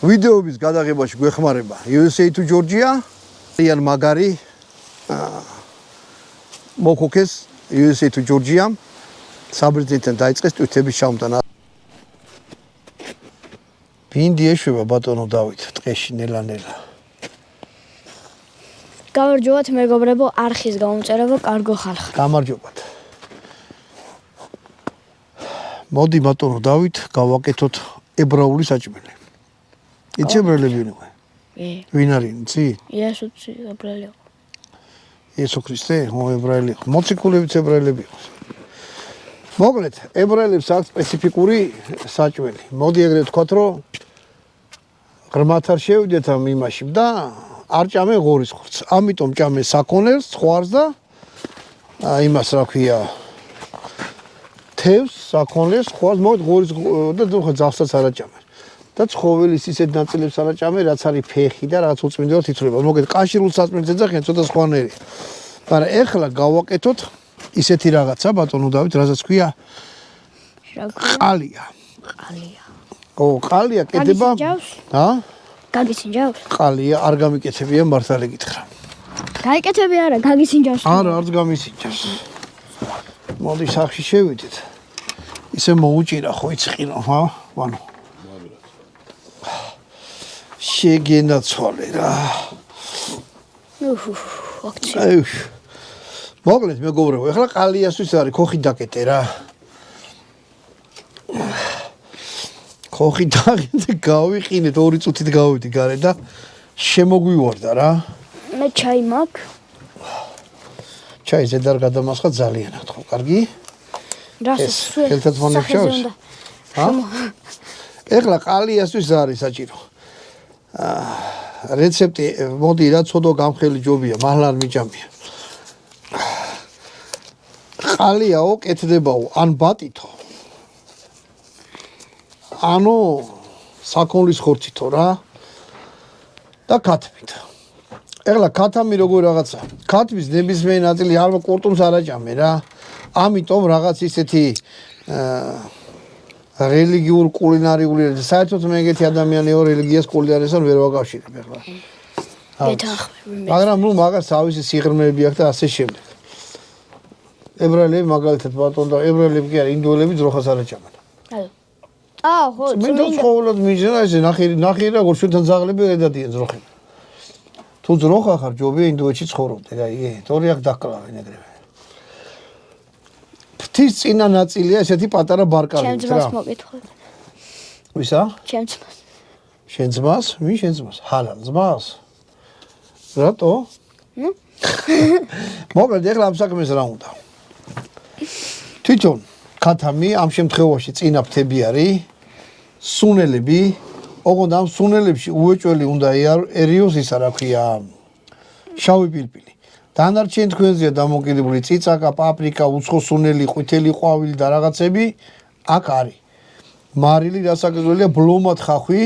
ვიდეოების გადაღებაში გვეხმარება USA to Georgia,იან მაგარი მოკოქეს USA to Georgia, საბერძნეთთან დაიწყეს ტვირთების ჩამოტანა. ბინდი ეშვება ბატონო დავით, ტყეში ნელა-ნელა. გამარჯობათ მეგობრებო, არხის გამომწერება კარგო ხალხი. გამარჯობათ. მოდი ბატონო დავით, გავაკეთოთ ებრაული საჭმელი. იცი ებრაელები ვინმე? ვინ არის, იცი? იესოც ებრაელი. იესო ქრისტე, ებრაელი. მოციქულებიც ებრაელები იყო. მოკლედ, ებრაელებს აქვს სპეციფიკური საჭმელი. მოდი ეგრე ვთქვათ, რომ ღრმათ არ შევიდეთ ამ იმაში და არ ჭამე ღორის ხორცს. ამიტომ ჭამე საქონელს, ხვარს და იმას რა ქვია, თევზს, საქონელს, ხვარს, მოდი ღორის და ხო ძავსაც არ ჭამე. და ცხოველის ისეთ ნაწილებს არ ჭამე, რაც არის ფეხი და რაც უწმინდელად ითვლება. მოკლედ, კაშირულ საწმელს ეძახიან ცოტა სხვანაირი. მაგრამ ეხლა გავაკეთოთ ისეთი რაღაცა, ბატონო დავით, რასაც ქვია ყალია. ყალია. ო, ყალია კეთება. ჰა? გაგისინჯავს? ყალია არ გამიკეთებია მართალი გითხრა. გაიკეთები არა, გაგისინჯავს. არა, არც გამისინჯავს. მოდი სახში შევიდეთ. ისე მოუჭირა ხო იციყინო, ჰა? ვანო. შეგენაცვალე რა. აი. მოკლედ მეგობრებო, ეხლა ყალიასთვის არის ხოხი დაკეტე რა. ხოხი დაკეტე, გავიყინეთ 2 წუთით გავიდი გარე და შემოგვივარდა რა. მე ჩაი მაქვს. ჩაი ზედარ გადამასხა ძალიანად ხო, კარგი? რას ხელთათმანებს ჩავს? ჰა? ეხლა ყალიასთვის არის საჭირო. რეცეპტი მოდი რა ცოდო გამხელი ჯობია, მართლა არ მიჭამია. ყალიაო კეთდებაო, ან ბატითო. ანუ საქონლის ხორცითო რა და ქათმით. ეხლა ქათამი როგორ რაღაცა? ქათმის ნებისმიერი ნაწილი არ კურტუმს არ აჭამე რა. ამიტომ რაღაც ისეთი რელიგიურ კულინარიული საერთოდ მე ეგეთი ადამიანიო რელიგიას კულინარიასთან ვერ ვაკავშირებ ეხლა. მაგრამ ნუ მაგას თავისი სიღრმეები აქვს და ასე შემდეგ. ებრაელები მაგალითად ბატონ და ებრაელები კი არა, ინდოელები ძროხას არ აჭამენ. ხო, მე და ცხოვრობ მიჯნა ესე ნახე როგორ შეთან ზაღლები ედადიან ძროხები. თუ ძროხა ხარ ჯობია ინდოეთში ცხოვრობდე რა, იგე, თორე აქ დაკრავენ ეგრევე. ფთის წინა ნაწილია ესეთი პატარა ბარკალით რა. ჩემს ძმას მოკითხოთ. ვისა? ჩემს ძმას. შენ ძმას? ვინ შენ ძმას? ჰალალ ძმას? რატო? მოკლედ ეხლა ამ საქმეს რა უნდა? თვითონ ქათამი ამ შემთხვევაში წინა ფთები არის, სუნელები, ოღონდ ამ სუნელებში უეჭველი უნდაერიოს ისა რა ქვია, შავი პილპილი. დანარჩენი თქვენზეა დამოკიდებული წიწაკა, პაპრიკა, უცხო სუნელი, ყვითელი ყვავილი და რაღაცები აქ არის. მარილი დასაგრძელია ბლომად ხახვი,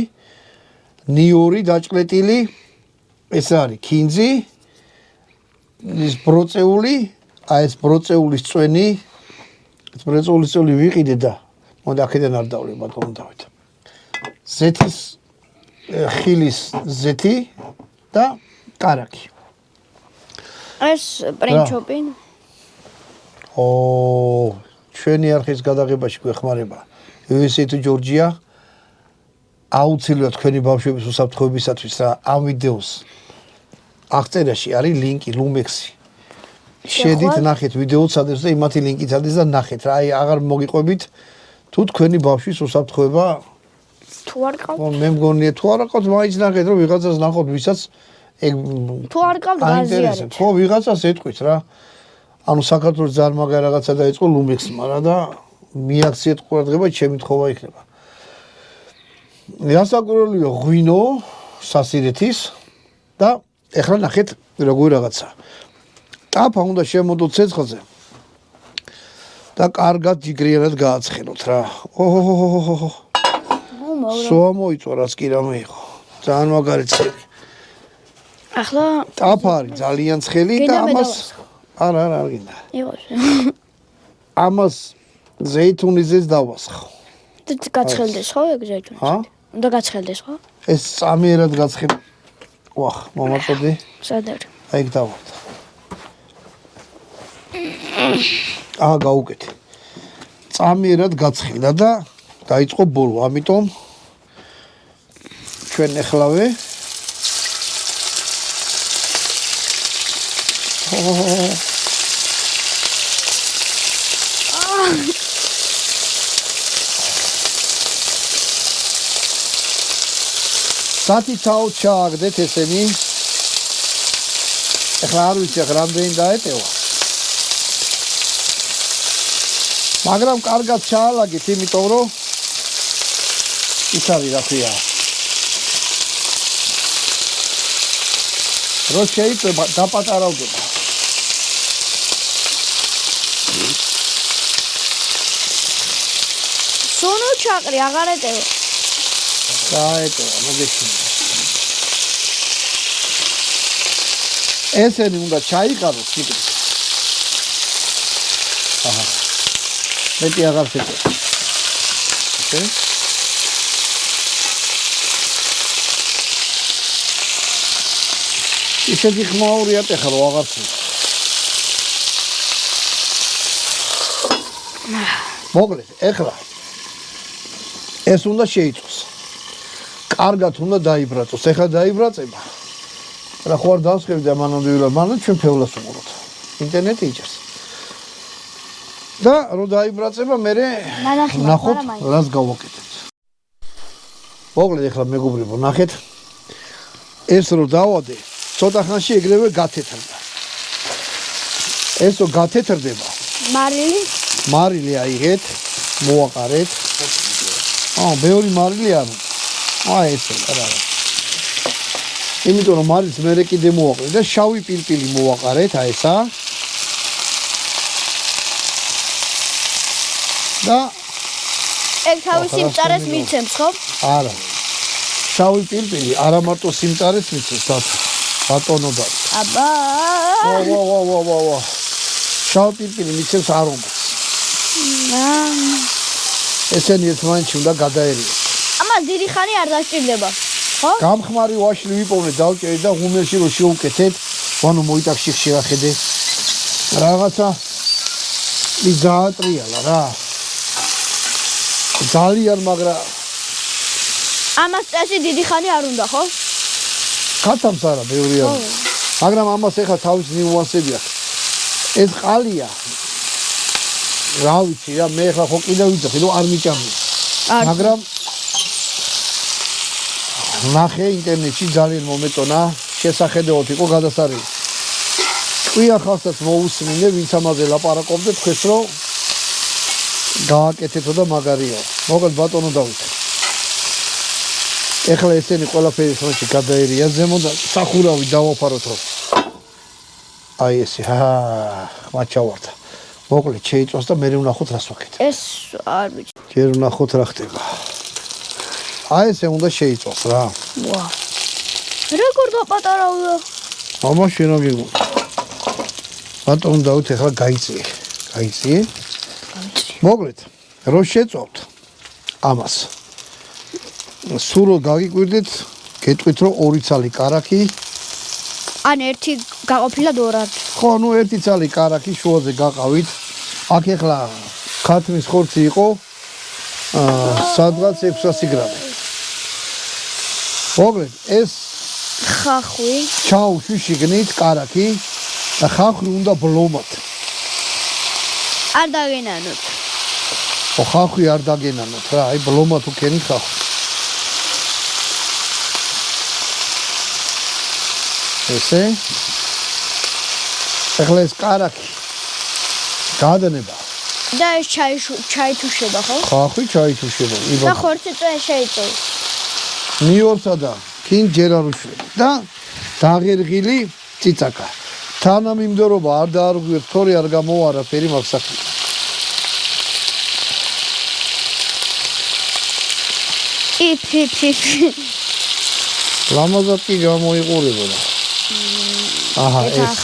ნიორი დაჭყლეტილი, ეს არის ქინძი, ის ბროწეული, აი ეს ბროწეულის წვენი, ეს ბროწეულის წვენი ვიყიდე და მოდი აქედან არ დავле ბატონო დავით. ზეთის ხილის ზეთი და კარაკი. ეს პრინჩოპი. ჩვენი არხის გადაღებაში გვეხმარება USA to Georgia. აუცილებლად თქვენი ბავშვების უსაფრთხოებისათვის რა ამ ვიდეოს აღწერაში არის ლინკი ლუმექსი. შედით ნახეთ ვიდეოც ადრეს და იმათი ლინკიც არის და ნახეთ რა, აი აღარ მოგიყვებით თუ თქვენი ბავშვის უსაფრთხოება თუ არ ყავთ. მე მგონია თუ არ ყავთ, მაინც ნახეთ რომ ვიღაცას ნახოთ, ვისაც ეგ თუ არ ყავთ გაზი არის. ხო, ვიღაცას ეტყვით რა. ანუ საქართველოს ძალიან მაგარი რაღაცა დაიწყო ლუმექსმა რა და მიაქციეთ ყურადღება, ჩემი თხოვა იქნება. გასაკვირველია ღვინო სასირეთის და ეხლა ნახეთ როგორი რაღაცა. ტაფა უნდა შემოდოთ ცეცხლზე და კარგად ჯიგრიანად გააცხენოთ რა. ოჰოჰოჰოჰო. სოა მოიწვა რაც კი რამე იყო. ძალიან მაგარი ცხელი. ახლა ტაფა არის ძალიან ცხელი და ამას არა არ გინდა. იყოს. ამას ზეითუნიზეს დავასხო. და გაცხელდეს ხო ეგ ზეითუნი? ჰა? უნდა გაცხელდეს ხო? ეს წამიერად გაცხი. ვახ, მომაწოდი. სად არის? აი ეგ დავარდა. გაუკეთე. წამიერად გაცხილა და დაიწყო ბოლო, ამიტომ ჩვენ ეხლავე სათითაოდ ჩააგდეთ ესენი. ეხლა არ ვიცი რამდენი დაეტევა. მაგრამ კარგად ჩაალაგეთ, იმიტომ რომ ის არის რა ქვია. რო შეიძლება დაპატარავდება. სუნუ ჩაყრი აღარ ეტევა. გაეტევა, მოგეშინია. ესენი უნდა ჩაიყაროს იქ. აჰა. მეტი აღარ შეჭერა. ოკეი. ისეთი ხმაურიათ ეხლა რო აღარ ცი. მოკლედ, ეხლა ეს უნდა შეიწოს. კარგად უნდა დაიბრაწოს. ეხლა დაიბრაწება. რა ხო არ დავსხები და მანამდე მანამდე ჩვენ ფევლას უყუროთ. ინტერნეტი იჭერს. და რო დაიბრაწება, მე ნახოთ რას გავაკეთებთ. მოკლედ ეხლა მეგობრებო, ნახეთ. ეს რო დავადე, ცოტა ხანში ეგრევე გათეთრდა. ესო გათეთრდება. მარილი აიღეთ, მოვაყარეთ. ბევრი მარილი არ უნდა. ესე რა. იმიტომ რომ მარილს მე კიდე მოვაყრე და შავი პილპილი მოვაყარეთ, ესა. და ეგ თავის სიმწარეს მიცემს, ხო? არა. შავი პილპილი არა მარტო სიმწარეს მიცემს, ბატონო და. აბა. ვა. შავი პილპილი მიცემს არომატს. ესენი ერთმანეთში უნდა გადაერიოს. ამას დიდი ხანი არ დასჭირდება, ხო? გამხმარი ვაშლი ვიპოვნე, დავჭერი და ღუმელში რო შევუკეთეთ, ვანო მოიტაკში შეახედე. რაღაცა ის დაატრიალა რა. ძალიან მაგრა ამას წესი დიდი ხანი არ უნდა, ხო? კაცამს არა, ბევრი არა. მაგრამ ამას ეხა თავის ნიუანსები აქვს. ეს ყალია. რა ვიცი რა, მე ეხლა ხო კიდევ ვიცი, რომ არ მიჭამია. მაგრამ ნახე ინტერნეტში ძალიან მომეწონა, შესახედაოდ იყო გადასარევი. ყვია ხალხსაც მოусმინე, ვინც ამაზე ლაპარაკობდა, თქვენს რომ გააკეთეთო და მაგარია. მოკლედ ბატონო დავით. ეხლა ესენი ყველაფერი ხმაში გადაერია ზემო და სახურავი დავაფაროთ რომ. აი ესე, მაჩავარდა. მოკლედ შეიწოს და მე ვნახოთ რას ვაკეთებ. ეს არ ვიცი. ჯერ ვნახოთ რა ხდება. აი ესე უნდა შეიწოს რა. ვა. როგორ დაპატარავდა? მამა შენ რა გიგონდა? ბატონო დავით ეხლა გაიწიე. მოკლედ, რო შეწოვთ ამას. სულ რო გაგიკვირდეთ, გეტყვით რომ 2 ცალი კარაქი. ან ერთი გაყოფილა 2. ხო, ნუ 1 ცალი კარაქი შუაზე გაყავით. აქ ეხლა ქათმის ხორცი იყო სადღაც 600 გრამი. მოკლედ, ეს ხახვი. ჩაუშვი შიგნით კარაქი და ხახვი უნდა ბლომად. არ დაგენანოთ. ხო, ხახვი არ დაგენანოთ რა, აი ბლომად უქენით ხახვი. ესე ეხლა ეს კარაქი გადანება და ეს ჩაითუშება, ხო? ხახვი ჩაითუშება. და ხორცი შეიწევ. მიორსა და კინ ჯერ არ უშვები და დაღერღილი ციცაკა. თანამიმდევრობა არ დაარღვიოთ, თორე არ გამოვა არაფერი მაგსახი. ლამაზად კი გამოიყურებოდა. აჰა, ეს.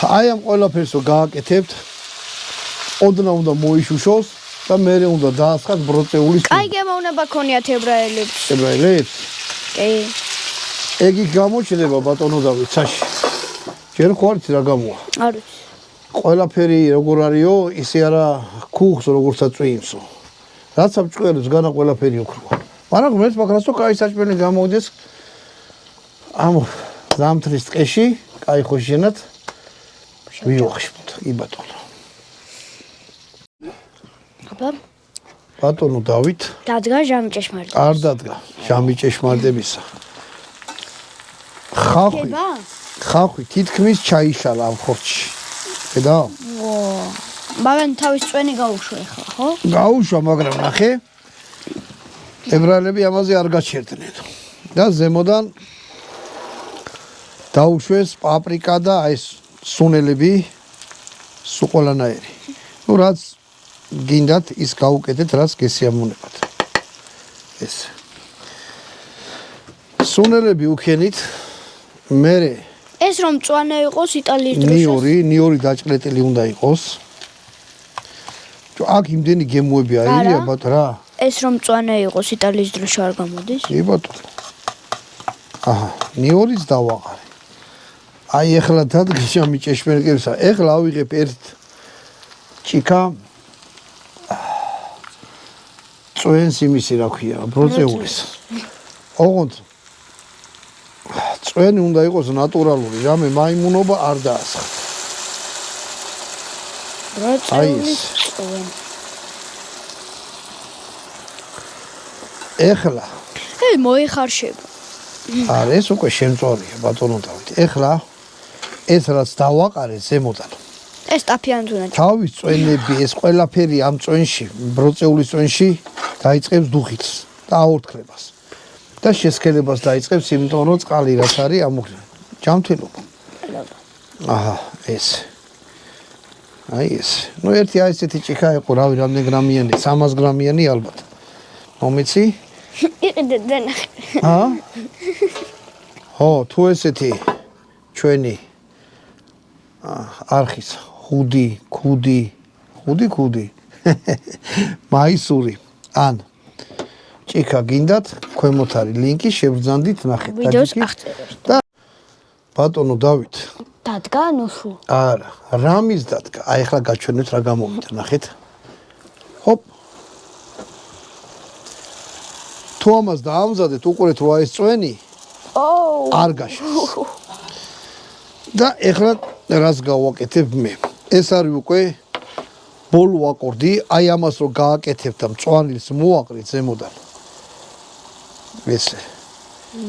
აი ამ ყველაფერს რო გააკეთებთ, ოდნა უნდა მოიშუშოს და მე უნდა დაასხათ ბროწეულის კაი გემოვნება ქონიათ ებრაელებს. ებრაელებს. კი. ეგ იქ გამოჩნდება ბატონო დავით ცაში. ჯერ ხوارით რა გამოა? არ ვიცი. ყველაფერი როგორ არისო, ისე არა ქუხს როგორცა წვიმსო. რაც აბჭყელებს განა ყველაფერი ოქროა. მაგრამ ღმერთს მაგასო კაი საჭმელი გამოვიდეს ამ ზამთრის ტყეში, კაი ხოშენად ვიოხშოთ, კი ბატონო. აბა, ბატონო დავით, დადგა ჟამი ჭეშმარიტ. არ დადგა ჟამი ჭეშმარიტებისა. ხალხი თითქმის ჩაიშალა ამ ხორცში. ხედავ? მაგრამ თავის წვენი გაუშვა ახლა, ხო? გაუშვა, მაგრამ ნახე. ებრაელები ამაზე არ გაჩერდნენ. და ზემოდან დაუშვეს პაპრიკა და აი სუნელები სულ ყველანაირი. ნუ რაც გინდათ ის გაუკეთეთ, რაც გესიამოვნებათ. ეს სუნელები უქენით მე ეს რომ მწვანე იყოს იტალიის დროშას. ნიორი დაჭყლეტილი უნდა იყოს. აქ იმდენი გემოები არია ბატონო რა. ეს რომ მწვანე იყოს იტალიის დროშა არ გამოდის? კი ბატონო. აჰა, ნიორიც დავაყარე. აი ეხლა დადგა ჟამი ჭეშმარიტებისა. ეხლა ავიღებ ერთ ჭიქა წვენს იმისი რა ქვია, ბროწეულის. ოღონდ წვენი უნდა იყოს ნატურალური, რამე მაიმუნობა არ დაასხა. ბროწეულის წვენი. ეხლა მოიხარშება. არ ეს უკვე შემწორია ბატონო დავით. ეხლა ეს რაც დავაყარე ზემოდან. ეს ტაფიანი თუნდაც. თავის წვენები ეს ყველაფერი ამ წვენში, ბროწეულის წვენში დაიწყებს დუხილს და აორთქლებას. და შესქელებას დაიწყებს, იმიტომ რომ წყალი რაც არის ამოხლა. ჯამთველობა. აჰა, ეს. აი ეს. ნუ ერთი აი ესეთი ჭიქა იყო, რავი, რამდენი გრამიანი, 300 გრამიანი ალბათ. მომიცი? იყიდე დანახე. აა? ხო, თუ ესეთი ჩვენი არხის ხუდი მაისური ან ჭიქა გინდათ, ქვემოთ არის ლინკი, შევბრძანდით, ნახეთ ვიდეოს აღწერაში. და ბატონო დავით. დადგა ნუშუ. არა, რამის დადგა. აი ახლა გაჩვენეთ რა გამომიდა, ნახეთ. ჰოპ. თუ ამას დაამზადეთ, უყურეთ რა ეს წვენი არ გაშას. და ეხლა რას გავაკეთებ მე? ეს არის უკვე ბოლო აკორდი, აი ამას რო გააკეთებ და მწვანილს მოაყრით ზემოდან. ესე.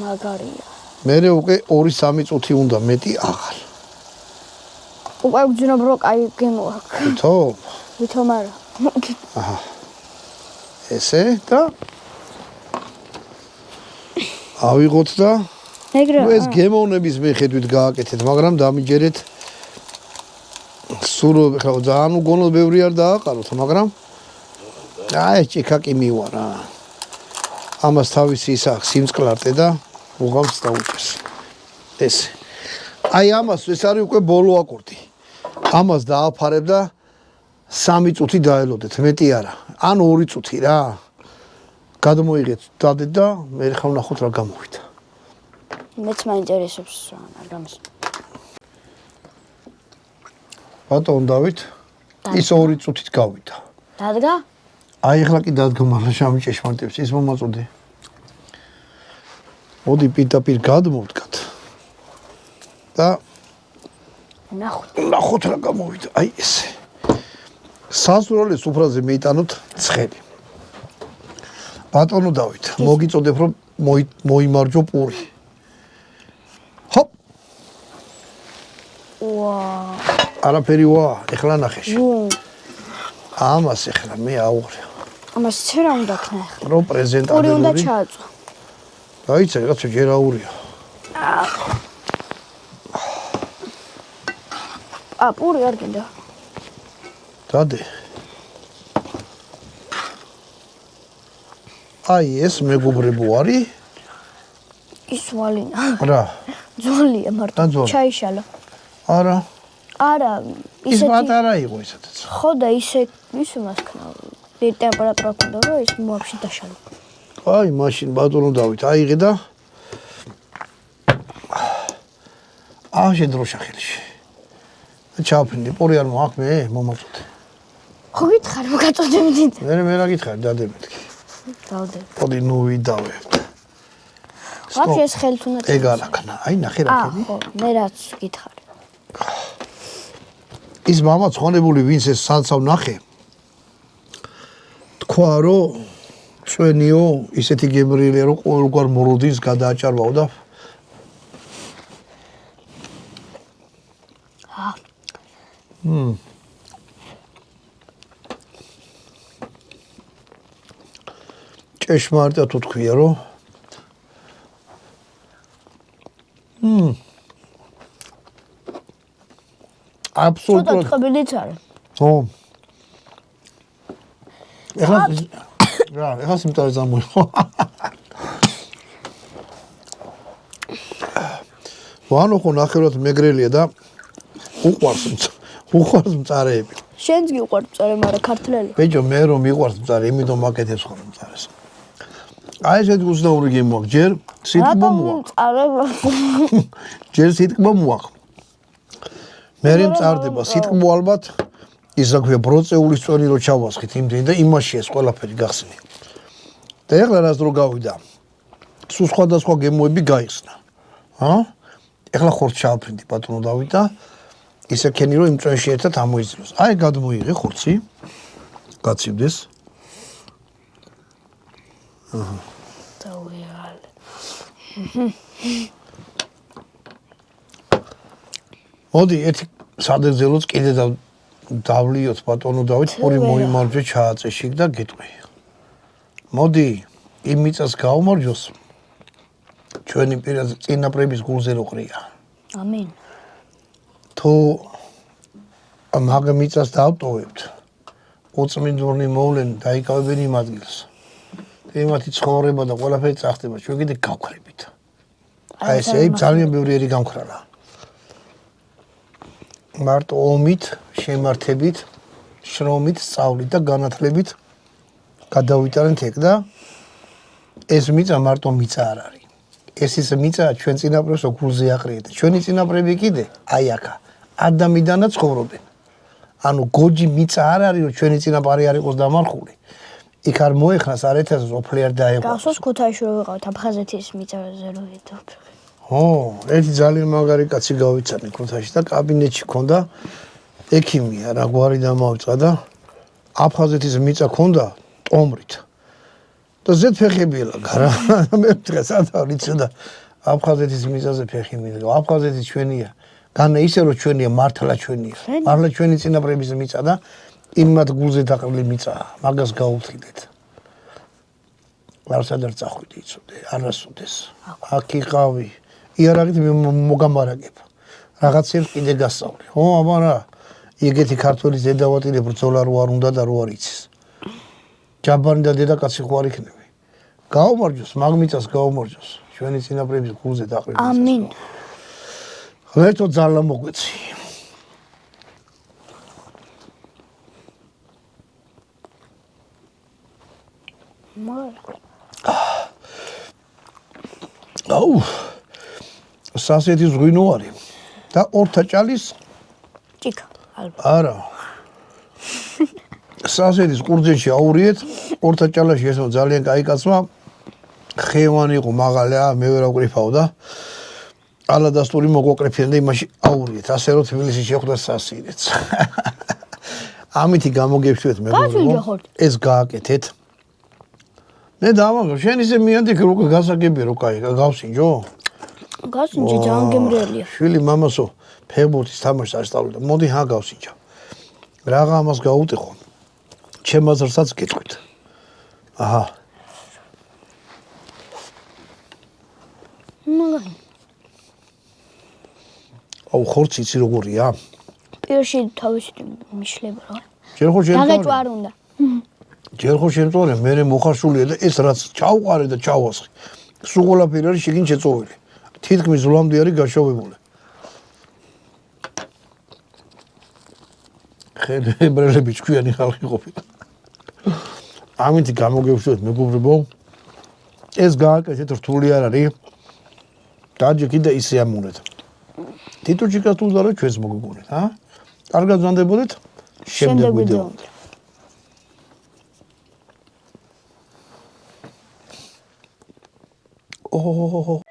მაგარია. მე უკვე 2-3 წუთი უნდა მეტი აღარ. უკვე ვძნობ რომ კაი გემოაქვს. ვითომ არა. აჰა. ესე და ავიღოთ და ეს გემოვნების მიხედვით გააკეთეთ, მაგრამ დამიჯერეთ სულ ხა ძალიან უგონოდ ბევრი არ დააყაროთ, მაგრამ აი ჭიქა კი მივა რა. ამას თავისი ის აქვს სიმწყლარტე და უღამს დაუჭერს. ეს. აი ამას ეს არის უკვე ბოლო აკორდი. ამას დააფარებ და 3 წუთი დაელოდეთ, მეტი არა. ან 2 წუთი რა. გადმოიღეთ დადეთ და მე ხა ვნახოთ რა გამოვიდა. მეც მაინტერესებს რა გამს. ბატონ დავით, ის 2 წუთით გავიდა. დადგა? აი ახლა კი დადგა, მაგრამ ჟამი ჭეშმარიტებს ის მომაწოდე. მოდი პირდაპირ გადმოვდგათ. და ნახოთ რა გამოვიდა. აი ესე. სასურველის უფრაზე მეიტანოთ ცხელი. ბატონო დავით, მოგიწოდებ რომ მოიმარჯო პური. ჰოპ. არაფერი ვა, ეხლა ნახეში. ამას ეხლა მე აუღრე. ამას ცერა უნდა ქნა ეხლა. რო პრეზენტაბელური. პური უნდა ჩააწვა. დაიცა, რაღაცა ჯერ აურია. პური არ გინდა. დადე. აი ეს მეგობრებო არის. ის ვალინა. რა? ძოლია მარტო. ჩაიშალა. არა. არა, ის პატარა იყო ისედაც. ხო და ისე ის მას ქნა. პირ ტემპერატურა ქონდა რომ ის მოაფში დაშალა. აი, მაშინ ბატონო დავით აიღე და შედროშა ხელში. ჩავფრინდი, პური არ მოაქვს მე, მომაწოდე. ხო გითხარ, მოგაწოდებით. მე რა გითხარი, დადებეთქი. დავდე. მოდი ნუ ვიდავებთ. ვაფშე ეს ხელთ უნდა ეგ არაქნა, აი ნახე რა ქედი. ხო, მე რაც გითხარ. ის მამა ცხონებული ვინც ეს სალცავ ნახე. თქვა რომ ჩვენიო ისეთი გემრიელია რომ ყოველგვარ მოროდის გადააჭარბაო და ჭეშმარიტად უთქვია რომ აბსოლუტურად ცოტა წყებილიც არის. ხო ეხლა სიმტარი ზამოიღო ვანო ხო ნახევრად მეგრელია და უყვარს მწარეები შენც გიყვარს მწარე, მაგრამ ქართველი. ბეჭო მე რომ მიყვარს მწარე იმედო მაკეთებს ხოლმე მწარეს აი ესეთი უცნაური გემო აქვს ჯერ სიტყვა მოაქვს ჯერ სიტყვა მოაქვს მე მწარდება სიტყვა ალბათ ის რა ქვია ბროწეულის წვენი რო ჩავასხით იმდენი და იმაში ეს ყველაფერი გახსნი და ეხლა რას დრო გავიდა სულ სხვადასხვა გემოები გაიხსნა ეხლა ხორცს ჩავფრინდი ბატონო დავით და ისე ქენი რომ იმ წვენში ერთად ამოიძილოს აი გადმოიღე ხორცი გაცივდეს დავიღალე მოდი ერთი სადერძელოც კიდე დავლიოთ ბატონო დავით ორი მოიმარჯვე ჩააწეში და გეტყვი მოდი იმ მიწას გაუმარჯოს ჩვენი პირად წინაპრების გულზე რო ყრია ამინ თუ მაგ მიწას დავტოვებთ უწმინდურნი მოვლენ დაიკავებენ იმ ადგილს იმათი ცხოვრება და ყველაფერი წახდება ჩვენ კიდე გავქრებით აი ესე ძალიან ბევრი ერი გამქრალა მარტო ომით შემართებით შრომით სწავლით და განათლებით გადავიტანეთ ეგ და ეს მიწა მარტო მიწა არ არის ეს ის მიწა ჩვენ წინაპრებს გულზე აყრიეთ ჩვენი წინაპრები კიდე აი აქა ადამიანად ცხოვრობენ ანუ გოჯი მიწა არ არის რომ ჩვენი წინაპარი არ იყოს დამარხული იქ არ მოეხნას არ ეთას ოფლი არ დაეღო გახსოვს ქუთაისში რო ვიყავთ აფხაზეთის მიწაზე რო ვიდობ ხო ერთი ძალიან მაგარი კაცი გავიცანი ქუთაისში და კაბინეტში ქონდა ექიმია რა გვარი დამავიწყა და აფხაზეთის მიწა ქონდა ტომრით და ზედ ფეხები ელაგა მე დღეს ავიცი და აფხაზეთის მიწაზე ფეხი მიდგა აფხაზეთი ჩვენია განა ისე რომ ჩვენია მართლა ჩვენია მართლა ჩვენი წინაპრების მიწა და იმათ გულზე დაყრილი მიწა მაგას გაუთხიდეთ არასად არ წახვიდი იცოდე არასოდეს აქ იყავი იარაღით მოგამარაგებ რაღაცებს კიდე გასწავლე ხო აბა რა იგეთი ქართველის დედავატირე ბრძოლა რო არ უნდა და რო არ იცის ჯაბანი და დედაკაცი ხო არ იქნები გაუმარჯოს მაგ მიწას გაუმარჯოს ჩვენი წინაპრების გულზე დაყრილი ამინ ღერთო ძალა მოგვეცი აუ სასეთის ღვინო არის და ორთა ჭალის ჭიქა ალბათ არა სასეთის ყურძენში აურიეთ ორთა ჭალაში ესო ძალიან კაი კაცმა ხევანი იყო მაღალი მე ვერ აუკრიფაო და ალადასტური მოგვაკრიფიან და იმაში აურიეთ ასე რომ თბილისში შეხვდა სასირეც ამითი გამოგეშვით მეგობრებო ეს გააკეთეთ მე დავამბობ შენ ისე მიანდიქ რო გასაგებია რო კაი გავსინჯო გასინჯი ძალიან გემრიელია შვილი მამასო ფეხბურთის თამაშს ასწავლიდა მოდი ჰა გავსინჯა რაღა ამას გაუტეხო ჩემ აზრსაც გეტყვით აჰა მაგარი აუ ხორცი იცი როგორია პირში თავისი მიშლება რა ჯერ ხო შენ დაგეჭვა არ უნდა ჯერ ხო შენ წორე მე მოხარშულია და ეს რაც ჩავყარე და ჩავასხი სულ ყველაფერი არის შეგინ შეწოვილი თითქმის ზლამდე არის გაშოვებული ხელებრელები ჭკვიანი ხალხი ყოფილი ამით გამოგევშვით მეგობრებო. ეს გააკეთეთ რთული არ არის. დაჯე კიდე ისე ამუნეთ. თითოჩიკას თუ ზარო ჩვენს მოგგონეთ, ჰა? კარგად ვზანდებოდეთ შემდეგ ვიდეომდე. ო